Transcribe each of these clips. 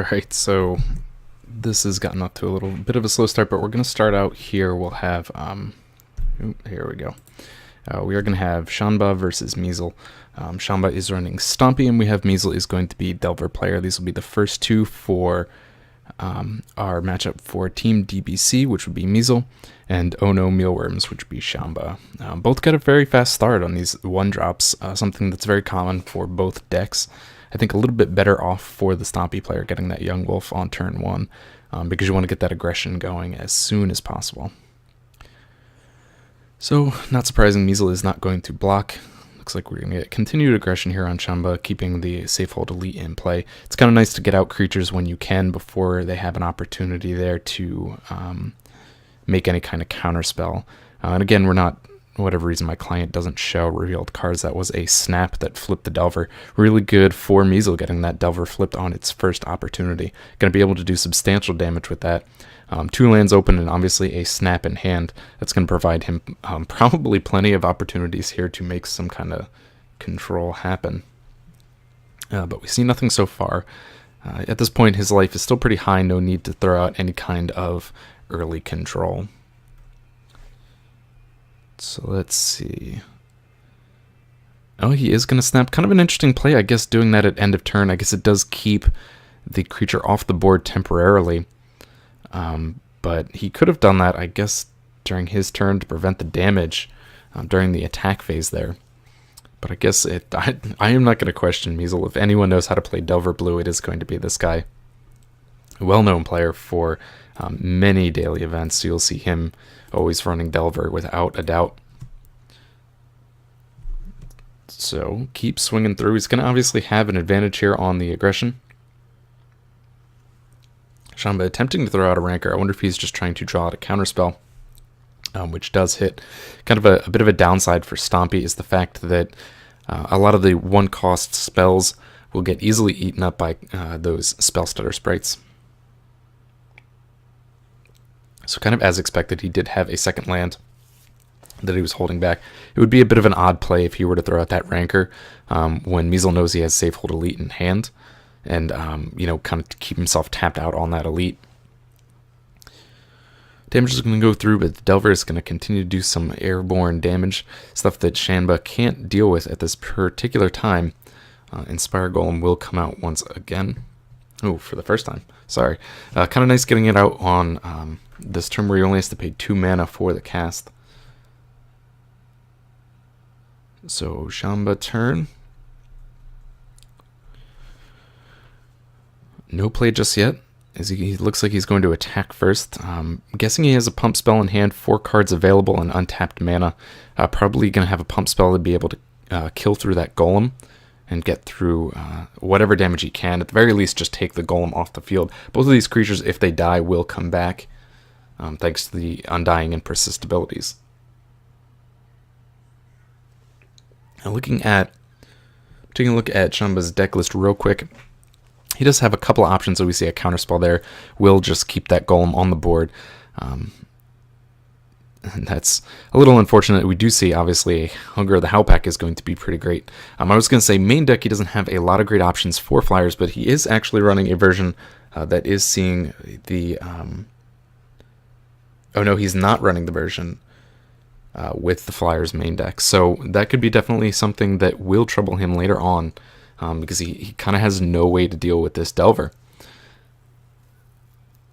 Alright, so this has gotten up to a little bit of a slow start, but we're going to start out here. We'll have, here we go. We are going to have Shanba versus Measle. Shanba is running Stompy, and we have Measle is going to be Delver player. These will be the first two for our matchup for Team DBC, which would be Measle, and Oh No Mealworms, which would be Shanba. Both got a very fast start on these one-drops, something that's very common for both decks. I think a little bit better off for the Stompy player getting that Young Wolf on turn 1, because you want to get that aggression going as soon as possible. So, not surprising, Measle is not going to block. Looks like we're going to get continued aggression here on Shanba, keeping the Safe Hold Elite in play. It's kind of nice to get out creatures when you can before they have an opportunity there to make any kind of counterspell. And again, we're not, for whatever reason, my client doesn't show revealed cards. That was a snap that flipped the Delver. Really good for Measle getting that Delver flipped on its first opportunity. Going to be able to do substantial damage with that. 2 lands open and obviously a snap in hand. That's going to provide him probably plenty of opportunities here to make some kind of control happen. But we see nothing so far. At this point, his life is still pretty high. No need to throw out any kind of early control. So let's see. Oh, he is going to snap. Kind of an interesting play, I guess, doing that at end of turn. I guess it does keep the creature off the board temporarily. But he could have done that, I guess, during his turn to prevent the damage during the attack phase there. But I guess I am not going to question Measle. If anyone knows how to play Delver Blue, it is going to be this guy. A well-known player for many daily events. You'll see him always running Delver without a doubt. So keep swinging through. He's going to obviously have an advantage here on the aggression. Shanba attempting to throw out a Rancor. I wonder if he's just trying to draw out a counterspell, which does hit. Kind of a bit of a downside for Stompy is the fact that a lot of the one-cost spells will get easily eaten up by those Spell Stutter sprites. So kind of as expected, he did have a second land that he was holding back. It would be a bit of an odd play if he were to throw out that Rancor when Measle knows he has Safe Hold Elite in hand. And, you know, kind of to keep himself tapped out on that Elite. Damage is going to go through, but the Delver is going to continue to do some airborne damage, stuff that Shanba can't deal with at this particular time. Inspire Golem will come out once again. Oh, for the first time. Sorry. Kind of nice getting it out on this turn where he only has to pay 2 mana for the cast. So, Shanba turn. No play just yet, as he looks like he's going to attack first. Guessing he has a pump spell in hand, 4 cards available and untapped mana. Probably going to have a pump spell to be able to kill through that Golem and get through whatever damage he can. At the very least, just take the Golem off the field. Both of these creatures, if they die, will come back, thanks to the Undying and Persist abilities. Now taking a look at Shanba's deck list real quick. He does have a couple of options, so we see a counterspell there. We'll just keep that Golem on the board. And that's a little unfortunate. We do see, obviously, Hunger of the Howlpack is going to be pretty great. I was going to say, main deck, he doesn't have a lot of great options for flyers, but he is actually running a version that is seeing the... Oh, no, he's not running the version with the flyers main deck. So that could be definitely something that will trouble him later on. Because he kind of has no way to deal with this Delver.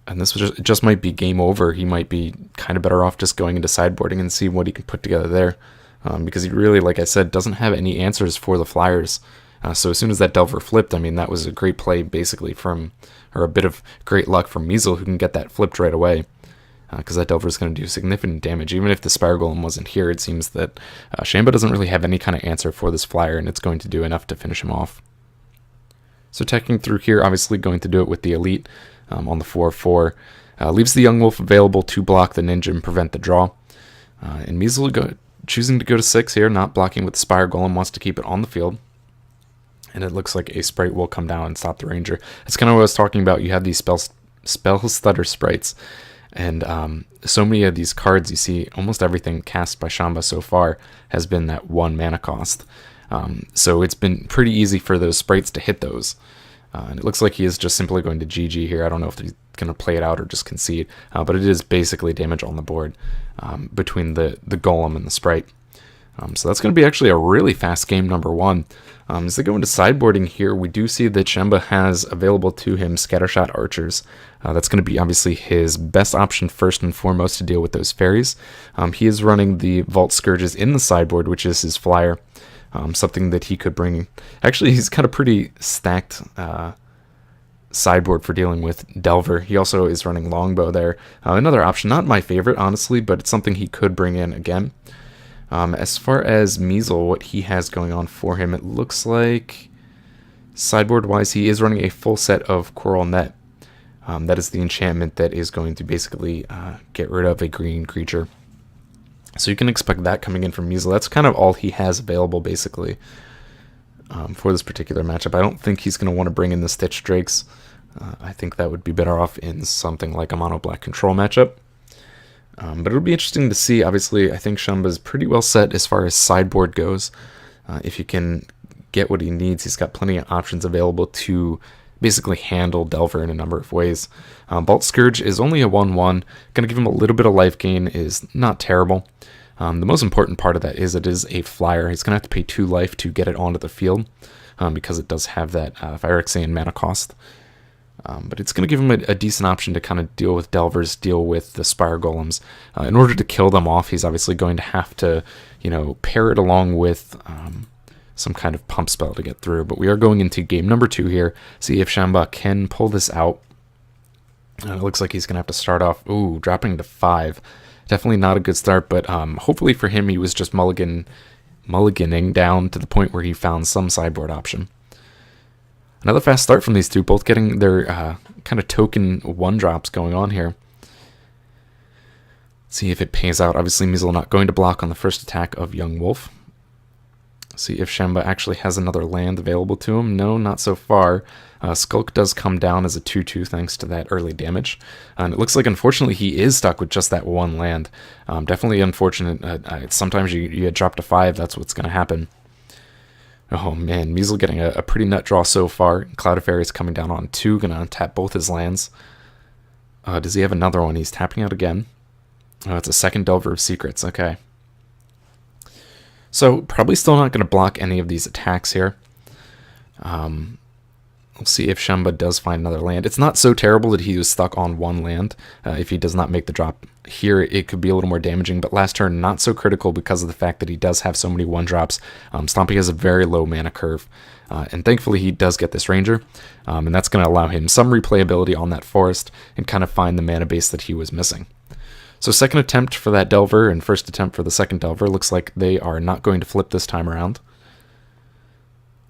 And this just might be game over. He might be kind of better off just going into sideboarding and see what he can put together there. Because he really, like I said, doesn't have any answers for the flyers. So as soon as that Delver flipped, I mean, that was a great play basically or a bit of great luck from Measle, who can get that flipped right away. Because that Delver is going to do significant damage. Even if the Spire Golem wasn't here, it seems that Shanba doesn't really have any kind of answer for this flyer, and it's going to do enough to finish him off. So attacking through here, obviously going to do it with the Elite on the 4/4. Leaves the Young Wolf available to block the Ninja and prevent the draw. And Measle choosing to go to 6 here, not blocking with the Spire Golem, wants to keep it on the field. And it looks like a sprite will come down and stop the Ranger. That's kind of what I was talking about. You have these spell stutter sprites. And so many of these cards, you see almost everything cast by Shanba so far has been that 1 mana cost. So it's been pretty easy for those sprites to hit those. And it looks like he is just simply going to GG here. I don't know if he's going to play it out or just concede, but it is basically damage on the board between the golem and the sprite. So that's going to be actually a really fast game, number one. As they go into sideboarding here, we do see that Shamba has available to him Scattershot Archers. That's going to be obviously his best option first and foremost to deal with those fairies. He is running the Vault Scourges in the sideboard, which is his flyer. Something that he could bring. Actually, he's got a pretty stacked sideboard for dealing with Delver. He also is running Longbow there. Another option, not my favorite, honestly, but it's something he could bring in again. As far as Measle, what he has going on for him, it looks like sideboard-wise, he is running a full set of Coral Net. That is the enchantment that is going to basically get rid of a green creature. So you can expect that coming in from Measle. That's kind of all he has available, basically, for this particular matchup. I don't think he's going to want to bring in the Stitch Drakes. I think that would be better off in something like a mono-black control matchup. But it'll be interesting to see. Obviously, I think Shamba's pretty well set as far as sideboard goes. If you can get what he needs, he's got plenty of options available to basically handle Delver in a number of ways. Vault Scourge is only a 1-1. Going to give him a little bit of life gain, is not terrible. The most important part of that is it is a flyer. He's going to have to pay 2 life to get it onto the field because it does have that Phyrexian mana cost. But it's going to give him a decent option to kind of deal with Delvers, deal with the Spire Golems. In order to kill them off, he's obviously going to have to, pair it along with some kind of pump spell to get through. But we are going into game number 2 here. See if Shamba can pull this out. It looks like he's going to have to start off, dropping to 5. Definitely not a good start, but hopefully for him, he was just mulliganing down to the point where he found some sideboard option. Another fast start from these two, both getting their kind of token 1-drops going on here. See if it pays out. Obviously, Measle not going to block on the first attack of Young Wolf. See if Shamba actually has another land available to him. No, not so far. Skulk does come down as a 2-2 thanks to that early damage. And it looks like, unfortunately, he is stuck with just that 1 land. Definitely unfortunate. Sometimes you get dropped to 5, that's what's going to happen. Oh man, Measle getting a pretty nut draw so far. Cloud of Fairies coming down on 2, going to untap both his lands. Does he have another one? He's tapping out again. Oh, it's a second Delver of Secrets, okay. So, probably still not going to block any of these attacks here. We'll see if Shamba does find another land. It's not so terrible that he was stuck on 1 land. If he does not make the drop here, it could be a little more damaging, but last turn, not so critical because of the fact that he does have so many 1-drops. Stompy has a very low mana curve, and thankfully he does get this Ranger, and that's going to allow him some replayability on that forest and kind of find the mana base that he was missing. So second attempt for that Delver and first attempt for the second Delver. Looks like they are not going to flip this time around.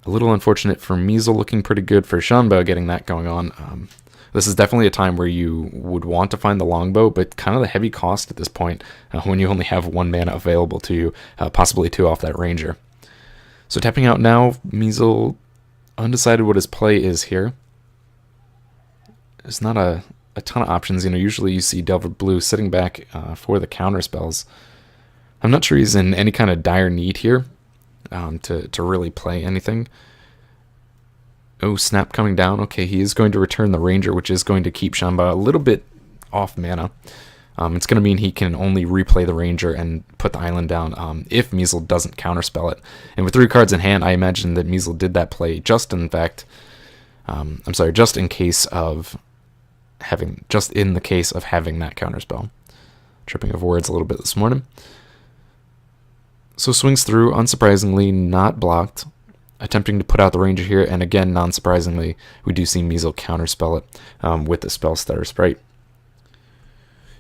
A little unfortunate for Measle, looking pretty good for Shamba getting that going on. This is definitely a time where you would want to find the Longbow, but kind of the heavy cost at this point when you only have 1 mana available to you, possibly 2 off that Ranger. So tapping out now, Measle undecided what his play is here. There's not a ton of options. Usually you see Delver Blue sitting back for the counter spells. I'm not sure he's in any kind of dire need here to really play anything. Oh, Snap coming down. Okay, he is going to return the Ranger, which is going to keep Shamba a little bit off mana. It's going to mean he can only replay the Ranger and put the island down if Measle doesn't counterspell it. And with 3 cards in hand, I imagine that Measle did that play just in case of having that counterspell. Tripping of words a little bit this morning. So swings through, unsurprisingly not blocked. Attempting to put out the Ranger here, and again, non-surprisingly, we do see Measle counterspell it with the Spell Stutter Sprite.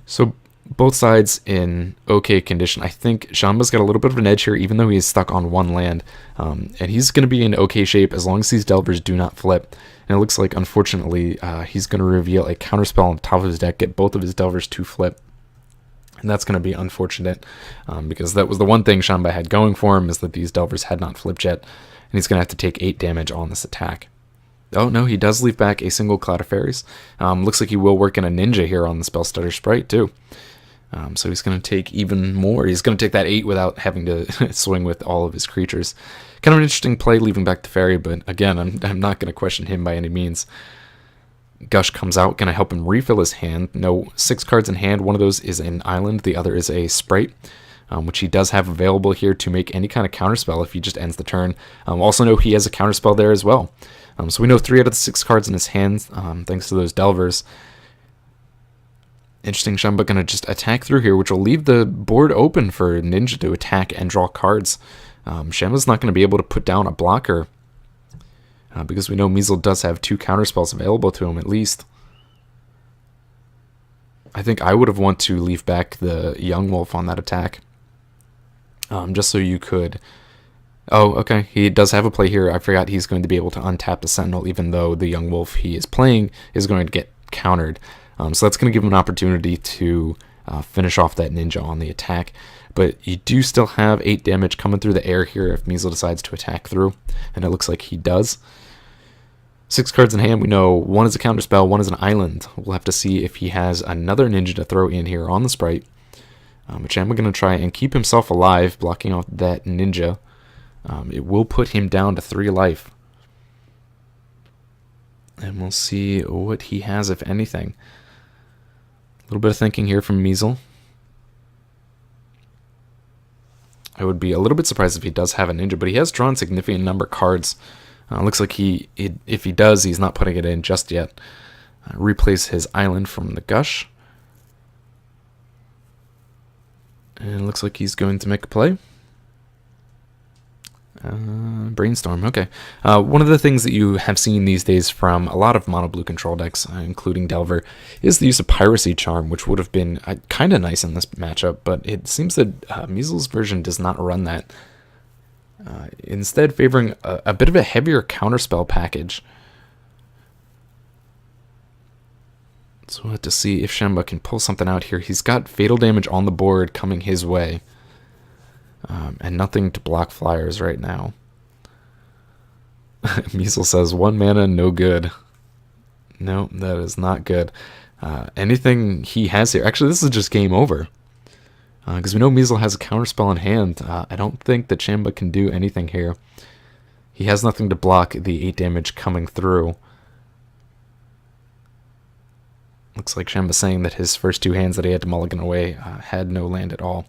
So both sides in okay condition. I think Shamba's got a little bit of an edge here, even though he is stuck on 1 land. And he's going to be in okay shape as long as these Delvers do not flip. And it looks like, unfortunately, he's going to reveal a counterspell on the top of his deck, get both of his Delvers to flip. And that's going to be unfortunate because that was the one thing Shamba had going for him, is that these Delvers had not flipped yet. And he's going to have to take 8 damage on this attack. Oh no, he does leave back a single Cloud of Fairies. Looks like he will work in a Ninja here on the Spell Stutter Sprite too. So he's going to take even more. He's going to take that 8 without having to swing with all of his creatures. Kind of an interesting play, leaving back the fairy, but again, I'm not going to question him by any means. Gush comes out, going to help him refill his hand. No, 6 cards in hand. One of those is an island. The other is a sprite, which he does have available here to make any kind of counterspell if he just ends the turn. Also know he has a counterspell there as well. So we know 3 out of the 6 cards in his hand, thanks to those Delvers. Interesting, Shamba going to just attack through here, which will leave the board open for Ninja to attack and draw cards. Shamba's not going to be able to put down a blocker, because we know Measle does have 2 counterspells available to him at least. I think I would have wanted to leave back the Young Wolf on that attack, just so you could... Oh, okay, he does have a play here. I forgot he's going to be able to untap the Sentinel, even though the Young Wolf he is playing is going to get countered. So that's going to give him an opportunity to finish off that Ninja on the attack. But you do still have 8 damage coming through the air here if Measle decides to attack through, and it looks like he does. 6 cards in hand, we know 1 is a counterspell, 1 is an island. We'll have to see if he has another Ninja to throw in here on the sprite. Which I'm going to try and keep himself alive, blocking off that Ninja. It will put him down to 3 life. And we'll see what he has, if anything. A little bit of thinking here from Measle. I would be a little bit surprised if he does have a Ninja, but he has drawn a significant number of cards. Looks like if he does, he's not putting it in just yet. Replace his island from the Gush. And it looks like he's going to make a play. Brainstorm, okay. One of the things that you have seen these days from a lot of mono blue control decks, including Delver, is the use of Piracy Charm, which would have been kind of nice in this matchup, but it seems that Measle's version does not run that. Instead favoring a bit of a heavier counterspell package. So we'll have to see if Shamba can pull something out here. He's got fatal damage on the board coming his way. And nothing to block flyers right now. Measle says 1 mana, no good. No, that is not good. Anything he has here... Actually, this is just game over. Because we know Measle has a counterspell in hand. I don't think that Shamba can do anything here. He has nothing to block the 8 damage coming through. Looks like Shamba's saying that his first 2 hands that he had to mulligan away had no land at all.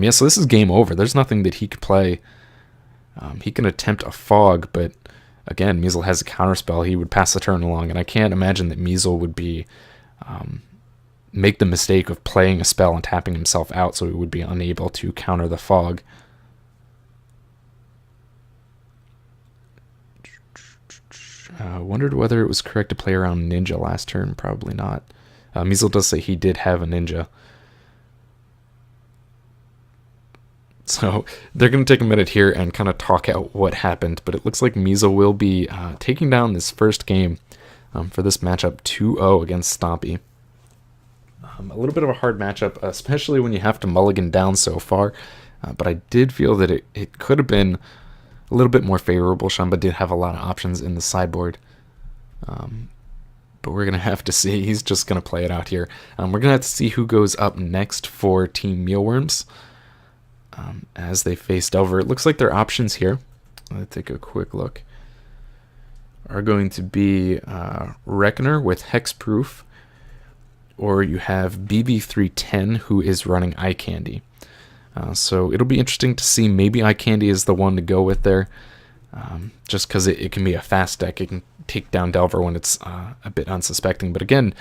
Yeah, so this is game over. There's nothing that he could play. He can attempt a Fog, but again, Measle has a counterspell. He would pass the turn along, and I can't imagine that Measle would be make the mistake of playing a spell and tapping himself out, so he would be unable to counter the Fog. Wondered whether it was correct to play around Ninja last turn. Probably not. Measle does say he did have a Ninja. So they're going to take a minute here and kind of talk out what happened, but it looks like Measle will be taking down this first game for this matchup 2-0 against Stompy. A little bit of a hard matchup, especially when you have to mulligan down so far, but I did feel that it could have been a little bit more favorable. Shamba did have a lot of options in the sideboard, but we're going to have to see. He's just going to play it out here. We're going to have to see who goes up next for Team Mealworms. As they face Delver. It looks like their options here, let's take a quick look, are going to be Reckoner with Hexproof, or you have BB310 who is running Eye Candy. So it'll be interesting to see. Maybe Eye Candy is the one to go with there, just because it can be a fast deck. It can take down Delver when it's a bit unsuspecting. But again,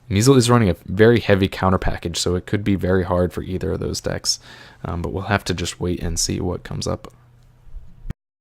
Measle is running a very heavy counter package, so it could be very hard for either of those decks. But we'll have to just wait and see what comes up.